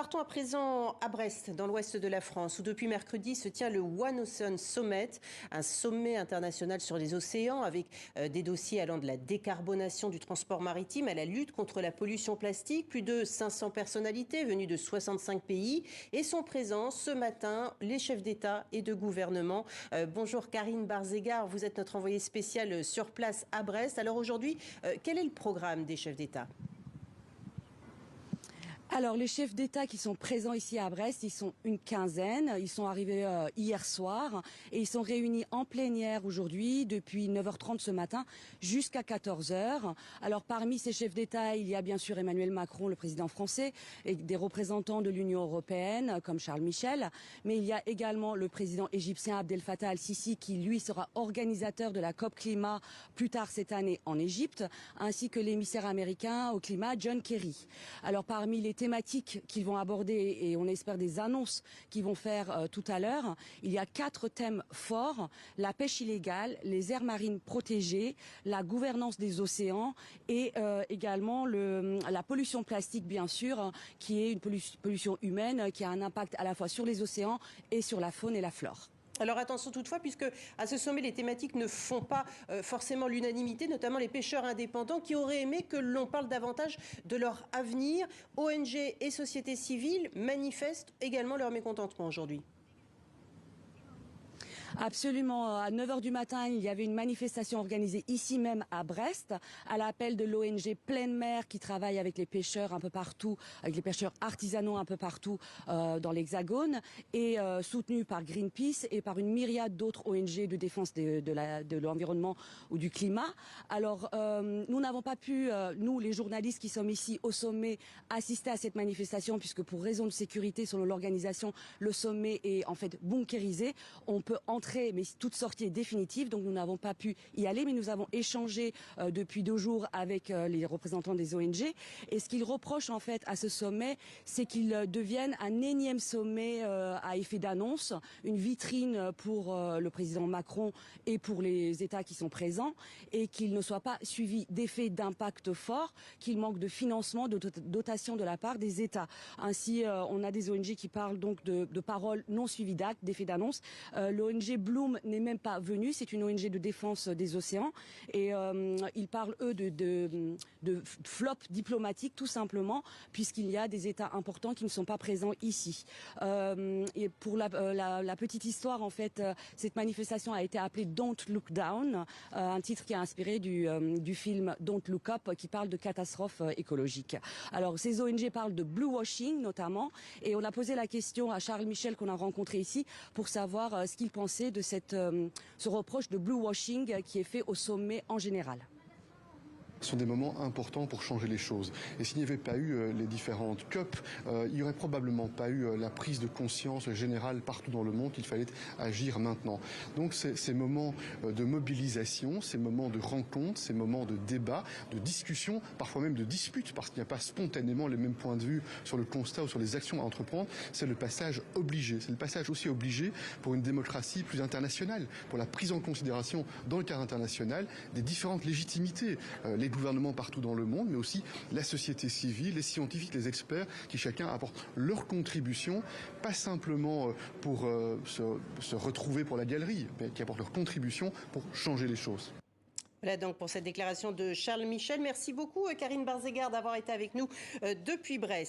Partons à présent à Brest, dans l'ouest de la France, où depuis mercredi se tient le One Ocean Summit, un sommet international sur les océans avec des dossiers allant de la décarbonation du transport maritime à la lutte contre la pollution plastique. Plus de 500 personnalités venues de 65 pays et sont présents ce matin les chefs d'État et de gouvernement. Bonjour Karine Barzegard, vous êtes notre envoyée spéciale sur place à Brest. Alors aujourd'hui, quel est le programme des chefs d'État ? Alors, les chefs d'État qui sont présents ici à Brest, ils sont une quinzaine. Ils sont arrivés hier soir et ils sont réunis en plénière aujourd'hui depuis 9h30 ce matin jusqu'à 14h. Alors, parmi ces chefs d'État, il y a bien sûr Emmanuel Macron, le président français, et des représentants de l'Union européenne comme Charles Michel. Mais il y a également le président égyptien Abdel Fattah al-Sisi qui, lui, sera organisateur de la COP Climat plus tard cette année en Égypte, ainsi que l'émissaire américain au climat John Kerry. Alors, parmi les thématiques qu'ils vont aborder et on espère des annonces qu'ils vont faire tout à l'heure. Il y a 4 thèmes forts: la pêche illégale, les aires marines protégées, la gouvernance des océans et également la pollution plastique, bien sûr, qui est une pollution humaine qui a un impact à la fois sur les océans et sur la faune et la flore. Alors attention toutefois, puisque à ce sommet, les thématiques ne font pas forcément l'unanimité, notamment les pêcheurs indépendants qui auraient aimé que l'on parle davantage de leur avenir. ONG et société civile manifestent également leur mécontentement aujourd'hui. Absolument. À 9h du matin, il y avait une manifestation organisée ici même à Brest, à l'appel de l'ONG Pleine Mer qui travaille avec les pêcheurs un peu partout, avec les pêcheurs artisanaux un peu partout dans l'Hexagone, et soutenue par Greenpeace et par une myriade d'autres ONG de défense de l'environnement ou du climat. Alors, nous n'avons pas pu, nous les journalistes qui sommes ici au sommet, assister à cette manifestation puisque pour raison de sécurité, selon l'organisation, le sommet est en fait bunkérisé. On peut entrer, mais toute sortie est définitive, donc nous n'avons pas pu y aller, mais nous avons échangé depuis 2 jours avec les représentants des ONG. Et ce qu'ils reprochent en fait à ce sommet, c'est qu'il devienne un énième sommet à effet d'annonce, une vitrine pour le président Macron et pour les États qui sont présents, et qu'il ne soit pas suivi d'effets d'impact forts, qu'il manque de financement, de dotation de la part des États. Ainsi, on a des ONG qui parlent donc de paroles non suivies d'actes, d'effets d'annonce. L'ONG Bloom n'est même pas venue, c'est une ONG de défense des océans, et ils parlent eux de flop diplomatique tout simplement, puisqu'il y a des États importants qui ne sont pas présents ici. Et pour la petite histoire, en fait, cette manifestation a été appelée Don't Look Down, un titre qui est inspiré du film Don't Look Up, qui parle de catastrophe écologique. Alors ces ONG parlent de blue washing notamment, et on a posé la question à Charles Michel qu'on a rencontré ici pour savoir ce qu'il pensait de ce reproche de blue washing qui est fait au sommet en général. Ce sont des moments importants pour changer les choses. Et s'il n'y avait pas eu les différentes COP, il n'y aurait probablement pas eu la prise de conscience générale partout dans le monde qu'il fallait agir maintenant. Donc ces moments de mobilisation, ces moments de rencontre, ces moments de débat, de discussion, parfois même de dispute, parce qu'il n'y a pas spontanément les mêmes points de vue sur le constat ou sur les actions à entreprendre, c'est le passage obligé. C'est le passage aussi obligé pour une démocratie plus internationale, pour la prise en considération dans le cadre international des différentes légitimités. Les gouvernements partout dans le monde, mais aussi la société civile, les scientifiques, les experts, qui chacun apportent leur contribution, pas simplement pour se retrouver pour la galerie, mais qui apportent leur contribution pour changer les choses. Voilà donc pour cette déclaration de Charles Michel. Merci beaucoup Karine Barzegard d'avoir été avec nous depuis Brest.